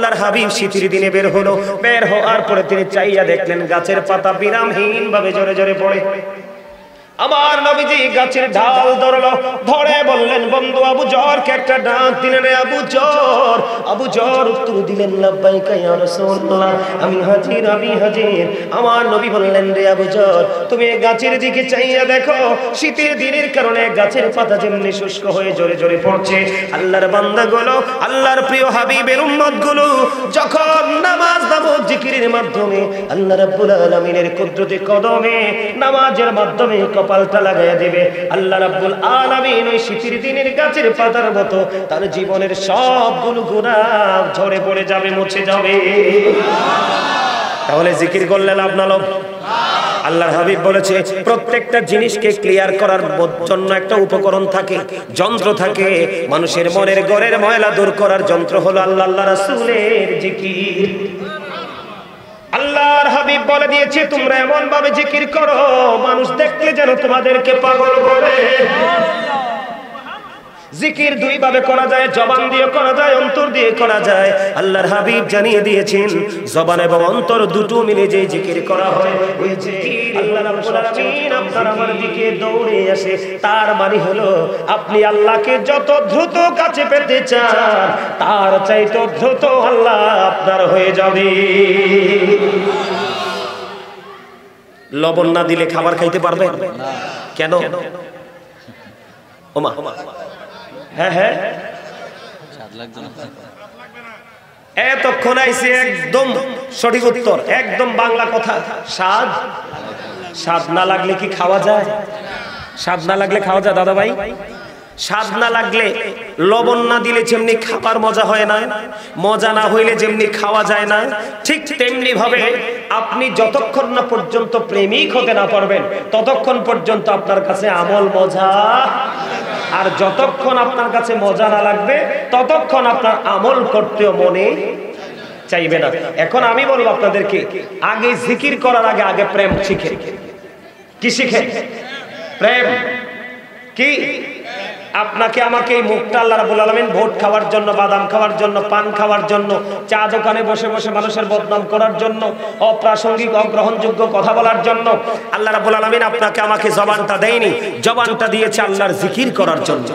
আল্লাহর হাবিব শীতের দিনে বের হলো, বের হওয়ার পরে তিনি চাইয়া দেখলেন গাছের পাতা বিরামহীন ভাবে ঝরে ঝরে পড়ে। আমার নবীজি গাছের ডাল ধরলো, ধরে বললেন বন্ধু আবু জরকে একটা ডাক দিলেন, আবু জর। আবু জর উত্তর দিলেন লাব্বাইকা ইয়া রাসূলুল্লাহ, আমি হাজির, আমি হাজির। আমার নবী বললেন রে আবু জর, তুমি এই গাছের দিকে চাইয়া দেখো, শীতের দিনের কারণে গাছের পাতা যেমনি শুষ্ক হয়ে ঝরে ঝরে পড়ছে, আল্লাহর বান্দাগুলো, আল্লাহর প্রিয় হাবিবের উম্মতগুলো যখন নামাজ নামক জিকিরের মাধ্যমে আল্লাহ রাব্বুল আলামিনের কুদরতি কদমে নামাজের মাধ্যমে কপালটা লাগাইয়া দিবে, আল্লাহ রাব্বুল আলামিন ওই শীতের দিনের গাছের পাতার মতো তার জীবনের সবগুলো গুনাহ ঝরে পড়ে যাবে, মুছে যাবে। তাহলে জিকির করলে লাভ না লাভ? আল্লাহর হাবিব বলেছে প্রত্যেকটা জিনিসকে ক্লিয়ার করার জন্য একটা উপকরণ থাকে, যন্ত্র থাকে। মানুষের মনের ঘরের ময়লা দূর করার যন্ত্র হলো আল্লাহ আল্লাহ রাসূলের জিকির। আল্লাহর হাবিব বলে দিয়েছে তোমরা এমন ভাবে জিকির করো মানুষ দেখলে যেন তোমাদেরকে পাগল বলে। জিকির দুই ভাবে করা যায়, জবান দিয়ে করা যায়, অন্তর দিয়ে করা যায়। আল্লাহর হাবিব জানিয়ে দিয়েছেন জবান এবং অন্তর দুটো মিলে যে জিকির করা হয়, ওই জিকির আল্লাহ রাব্বুল আলামিন আপনার আমার দিকে দৌড়ে আসে। তার মানে হলো আপনি আল্লাহকে যত দ্রুত কাছে পেতে চান তার চাইতে দ্রুত আল্লাহ আপনার হয়ে যাবে। লবণ না দিলে খাবার খাইতে পারবেন না। কেন? ওমা হ্যাঁ হ্যাঁ এতক্ষণ আইছে একদম সঠিক উত্তর, একদম বাংলা কথা। স্বাদ, স্বাদ না লাগলে কি খাওয়া যায়? স্বাদ না লাগলে খাওয়া যায় দাদা ভাই? স্বাদ না লাগলে লবণ না দিলে যেমনি খাবার মজা হয় না, মজা না হইলে যেমনি খাওয়া যায় না, ঠিক তেমনি ভাবে আপনি যতক্ষণ না পর্যন্ত প্রেমিক হতে না পারবেন ততক্ষণ পর্যন্ত আপনার কাছে আমল মজা, আর যতক্ষণ আপনার কাছে মজা না লাগবে ততক্ষণ আপনার আমল করতেও মনে চাইবে না। এখন আমি বলবো আপনাদেরকে, আগে জিকির করার আগে আগে প্রেম শিখে। কি শিখে? প্রেম। কি? আপনাকে আমাকে এই মুখটা আল্লাহ রাব্বুল আলামিন ভোট খাওয়ার জন্য, বাদাম খাওয়ার জন্য, পান খাওয়ার জন্য, চা দোকানে বসে বসে মানুষের বদনাম করার জন্য, অপ্রাসঙ্গিক অগ্রহণযোগ্য কথা বলার জন্য আল্লাহ রাব্বুল আলামিন আপনাকে আমাকে জবানটা দেয়নি, জবানটা দিয়েছে আল্লাহর জিকির করার জন্য।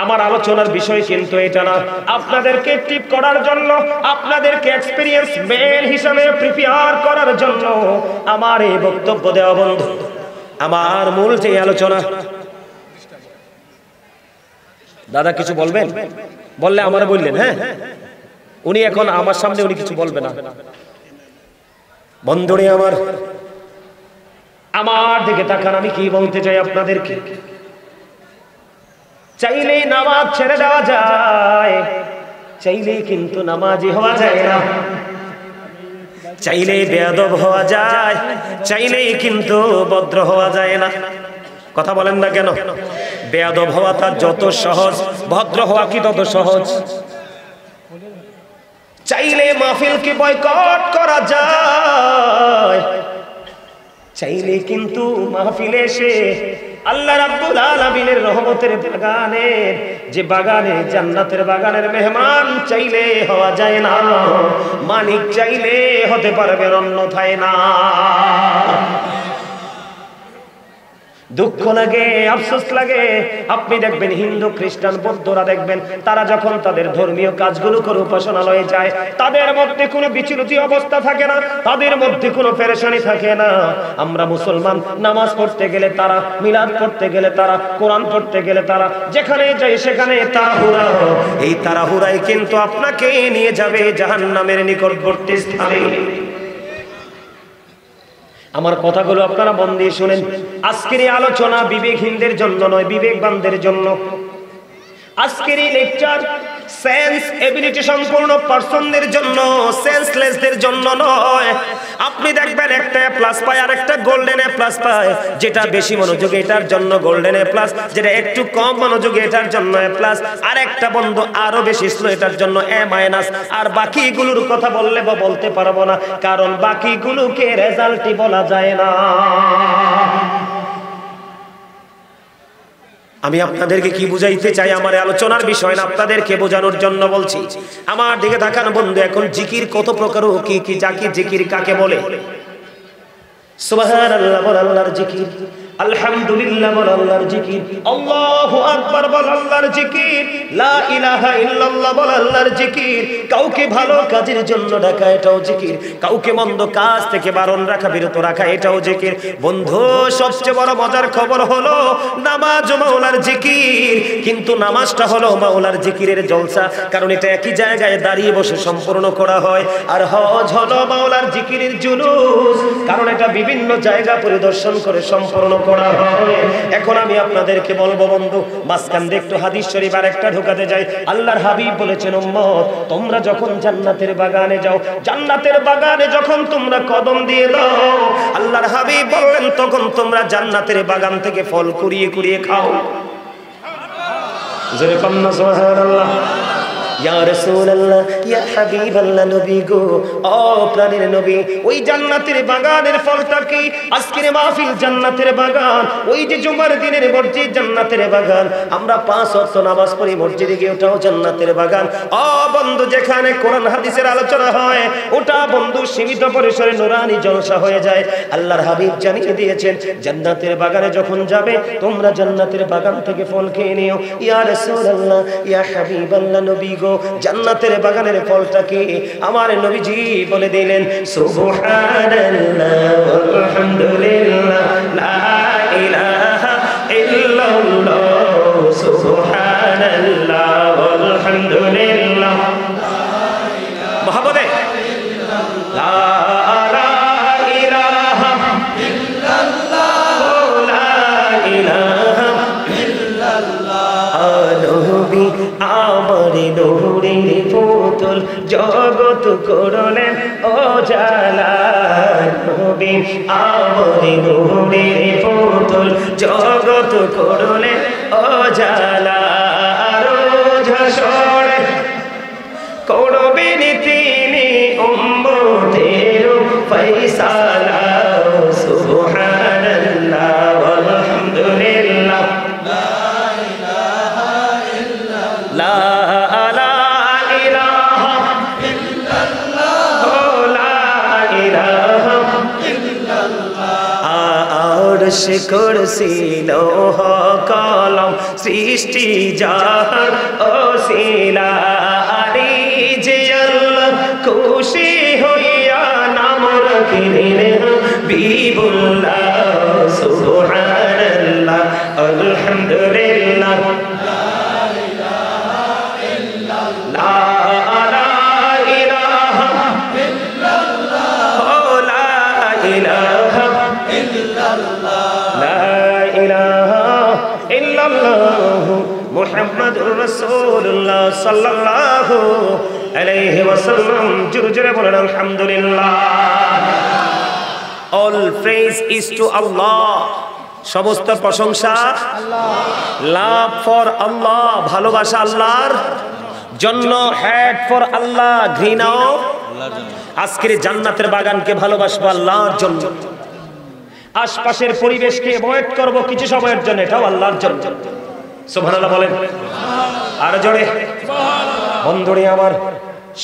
আমার আলোচনার বিষয় কিন্তু এটা না, আপনাদেরকে টিপ করার জন্য, আপনাদেরকে এক্সপেরিয়েন্স ম্যান হিসেবে প্রিপেয়ার করার জন্য আমার এই বক্তব্য দেওয়া বন্ধু। আমার মূল যে আলোচনা, দাদা কিছু বলবেন? বললে আমার বললেন। হ্যাঁ, উনি এখন আমার সামনে উনি কিছু বলবে না। বন্ধুরে আমার, আমার দিকে তাকান, আমি কি বলতে চাই আপনাদেরকে। চাইলেই নামাজ ছেড়ে দেওয়া যায়, চাইলেই কিন্তু নামাজি হওয়া যায় না। চাইলেই বেয়াদব হওয়া যায়, চাইলেই কিন্তু ভদ্র হওয়া যায় না। কথা বলেন না কেন? বেয়াদব হওয়া তার যত সহজ, ভদ্র হওয়া কি তত সহজ। চাইলে মাহফিলকে বয়কট করা যায়, চাইলে কিন্তু মাহফিলে এসে আল্লাহ রাব্বুল আলামিনের রহমতের বাগানের, যে বাগানে জান্নাতের বাগানের মেহমান চাইলে হওয়া যায় না, মালিক চাইলে হতে পারবে, অন্যথায় না। দুঃখ লাগে, আফসোস লাগে। আপনি দেখবেন হিন্দু, খ্রিস্টান, বৌদ্ধরা দেখবেন তারা যখন তাদের ধর্মীয় কাজগুলো করে উপাসনালয়ে যায়, তাদের মধ্যে কোনো বিচলিত অবস্থা থাকে না, তাদের মধ্যে কোনো পেরেশানি থাকে না। আমরা মুসলমান নামাজ পড়তে গেলে তারা, মিলাদ পড়তে গেলে তারা, কোরআন পড়তে গেলে তারা, যেখানে যাই সেখানে তাড়াহুড়া। এই তাড়াহুড়াই কিন্তু আপনাকে নিয়ে যাবে জাহান্নামের নিকটবর্তী স্থানে। আমার কথাগুলো আপনারা মন দিয়ে শুনেন। আজকের এই আলোচনা বিবেকহীনদের জন্য নয়, বিবেকবানদের জন্য। আজকের এই লেকচার সেন্স এবিলিটি সম্পূর্ণ পারসনদের জন্য, সেন্সলেসদের জন্য নয়। আপনি দেখবেন একটা এ প্লাস পায় আর একটা গোল্ডেন এ প্লাস পায়, যেটা বেশি মনোযোগী এটার জন্য গোল্ডেন এ প্লাস, যেটা একটু কম মনোযোগী এটার জন্য এ প্লাস, আর একটা বন্ধু আরো বেশি স্লো এটার জন্য এ মাইনাস। আর বাকিগুলোর কথা বললে বা বলতে পারবো না, কারণ বাকিগুলোকে রেজাল্টই বলা যায় না। আমি আপনাদেরকে কি বুঝাইতে চাই আমার আলোচনার বিষয় না, আপনাদেরকে বোঝানোর জন্য বলছি। আমার দিকে তাকান বন্ধু, এখন জিকির কত প্রকার ও কি কি জাকির, জিকির কাকে বলে? সুবহানাল্লাহ বল আল্লাহর জিকির, আলহামদুলিল্লাহ বল আল্লাহর জিকির, আল্লাহু আকবার বল আল্লাহর জিকির, লা ইলাহা ইল্লাল্লাহ বল আল্লাহর জিকির। কাউকে ভালো কাজের জন্য ডাকা এটাও জিকির, কাউকে মন্দ কাজ থেকে বারণ রাখা, বিরত রাখা এটাও জিকির। বন্ধু সবচেয়ে বড় মজার খবর হলো নামাজ মাওলার জিকির, কিন্তু নামাজটা হলো মাওলার জিকিরের জলসা, কারণ এটা একই জায়গায় দাঁড়িয়ে বসে সম্পূর্ণ করা হয়। আর হজ হলো মাওলার জিকিরের জুলুস, কারণ এটা বিভিন্ন জায়গা পরিদর্শন করে সম্পূর্ণ করা হয়। এখন আমি আপনাদেরকে বলবো বন্ধু, মাঝখান দিয়ে একটু হাদিস শরীফ আর একটা ঢোকাতে যাই। আল্লাহর হাবিব বলেছেন, উম্মত তোমরা যখন জান্নাতের বাগানে যাও, জান্নাতের বাগানে যখন তোমরা কদম দিয়ে দাও, আল্লাহর হাবিব বললেন তখন তোমরা জান্নাতের বাগান থেকে ফল কুড়িয়ে কুড়িয়ে খাও। জোরে কন্না সুবহানাল্লাহ। ইয়া রাসূলুল্লাহ, ইয়া হাবিবাল্লাহ, নবী গো, ও প্রাণের নবী, ওই জান্নাতের বাগানের ফলটা কি? আজকের মাহফিল জান্নাতের বাগান, ওই যে জুমার দিনের মসজিদ জান্নাতের বাগান, আমরা 5 ওয়াক্ত নামাজ পড়ি মসজিদে গিয়ে, ওটাও জান্নাতের বাগান। ও বন্ধু, যেখানে কোরআন হাদিসের আলোচনা হয় ওটা বন্ধু সীমিত পরিসরে নুরানি জলসা হয়ে যায়। আল্লাহর হাবিব জানিয়ে দিয়েছেন, জান্নাতের বাগানে যখন যাবে তোমরা জান্নাতের বাগান থেকে ফল খেয়ে নিও। ইয়া রাসূলুল্লাহ, ইয়া হাবিবাল্লাহ, নবী গো, জান্নাতের বাগানের ফলটা কি? আমার নবীজি বলে দিলেন, সুবহানাল্লাহ আলহামদুলিল্লাহ লা ইলাহা ইল্লাল্লাহ, সুবহানাল্লাহ আলহামদুলিল্লাহ, মহব্বতে লা ইলাহা ইল্লাল্লাহ, লা ইলাহা ইল্লাল্লাহ। নবী আমার নূরের পুতুল, জগৎ করলেন ও জালা। নবী আমার নূরের পুতুল, জগৎ করলেন ও জালা। রোজ হাসরে করবেন তিনি উম্মতের ফয়সালা। সুবহানাল্লাহ আলহামদুলিল্লাহ, কুরসি লৌহ কলম সৃষ্টি জাহান ওসিলা। আরে যে আল্লাহ খুশি হইয়া নাম রাখিলেন হাবিবুল্লাহ। সুবহানাল্লাহ আলহামদুলিল্লাহ, লা ইলাহা ইল্লাল্লাহ, মুহাম্মাদুর রাসূলুল্লাহ সাল্লাল্লাহু আলাইহি ওয়াসাল্লাম। জোরে জোরে বলেন আলহামদুলিল্লাহ। অল প্রেজ ইজ টু আল্লাহ, সমস্ত প্রশংসা আল্লাহ। লাভ ফর আল্লাহ, ভালোবাসা আল্লাহর জন্য। হ্যাট ফর আল্লাহ, ঘৃণাও আল্লাহর জন্য। আজকের জান্নাতের বাগানকে ভালোবাসবো আল্লাহর জন্য, আশপাশের পরিবেশকে অ্যাভয়েড করব কিছু সময়ের জন্য, এটাও আল্লাহর জন্য। সুবহানাল্লাহ বলেন আর জোরে সুবহানাল্লাহ। বন্ধুরে আমার,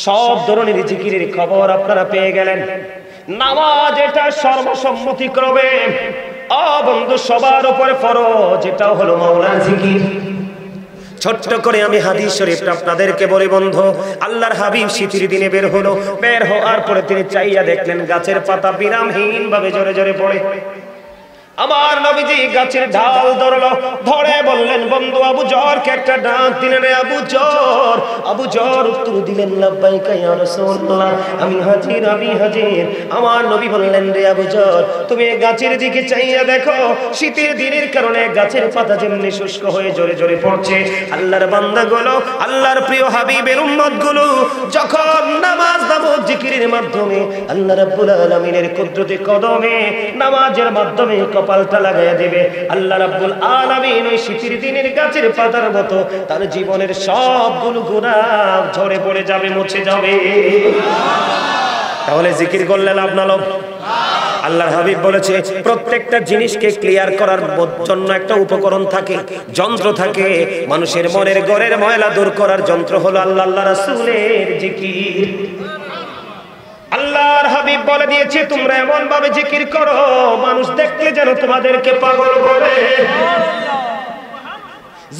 সব ধরনের জিকিরের খবর আপনারা পেয়ে গেলেন। নামাজ এটা সর্বসম্মতিক্রমে বন্ধু সবার উপরে ফরজ, এটাও হলো মাওলার জিকির। ছোট্ট করে আমি হাদিস শরীফটা আপনাদেরকে বলি বন্ধু। আল্লাহর হাবিব শীতের দিনে বের হওয়ার পরে তিনি চাইয়া দেখলেন গাছের পাতা বিরামহীন ভাবে জোরে জোরে পড়ে। আমার নবীজি গাছের ঢাল ধরলো, ধরে বললেন, বন্ধু আবু জরকে একটা ডাক দিলেন, রে আবু জর। আবু জর উত্তর দিলেন, লাব্বাইকা ইয়া রাসূলুল্লাহ, আমি হাজির, আমি হাজির। আমার নবী বললেন, রে আবু জর, তুমি গাছের দিকে চাইয়া দেখো, শীতের দিনের কারণে গাছের পাতা যেমনি শুষ্ক হয়ে জোরে জোরে পড়ছে। আল্লাহর বান্দাগুলো, আল্লাহর প্রিয় হাবিবের উম্মতগুলো যখন নামাজ নামক জিকিরের মাধ্যমে আল্লাহ রাব্বুল আলামিনের কুদরতি কদমে নামাজের মাধ্যমে কপালটা লাগাইয়া দিবে, আল্লাহ রাব্বুল আলামিন ওই শীতের দিনের গাছের পাতার মতো তার জীবনের সবগুলো গুনাহ ঝরে পড়ে যাবে, মুছে যাবে। তাহলে জিকির করলে লাভ না লাভ? আল্লাহর হাবিব বলেছে প্রত্যেকটা জিনিসকে ক্লিয়ার করার জন্য একটা উপকরণ থাকে, যন্ত্র থাকে। মানুষের মনের ঘরের ময়লা দূর করার যন্ত্র হলো আল্লাহ রাসূলের জিকির। আল্লাহর হাবিব বলে দিয়েছে তোমরা এমন ভাবে জিকির করো মানুষ দেখলে যেন তোমাদেরকে পাগল বলে।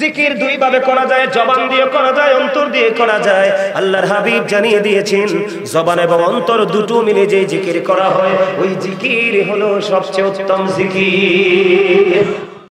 জিকির দুই ভাবে করা যায়, জবান দিয়ে করা যায়, অন্তর দিয়ে করা যায়। আল্লাহর হাবিব জানিয়ে দিয়েছেন জবান এবং অন্তর দুটো মিলে যে জিকির করা হয় ওই জিকির হলো সবচেয়ে উত্তম জিকির।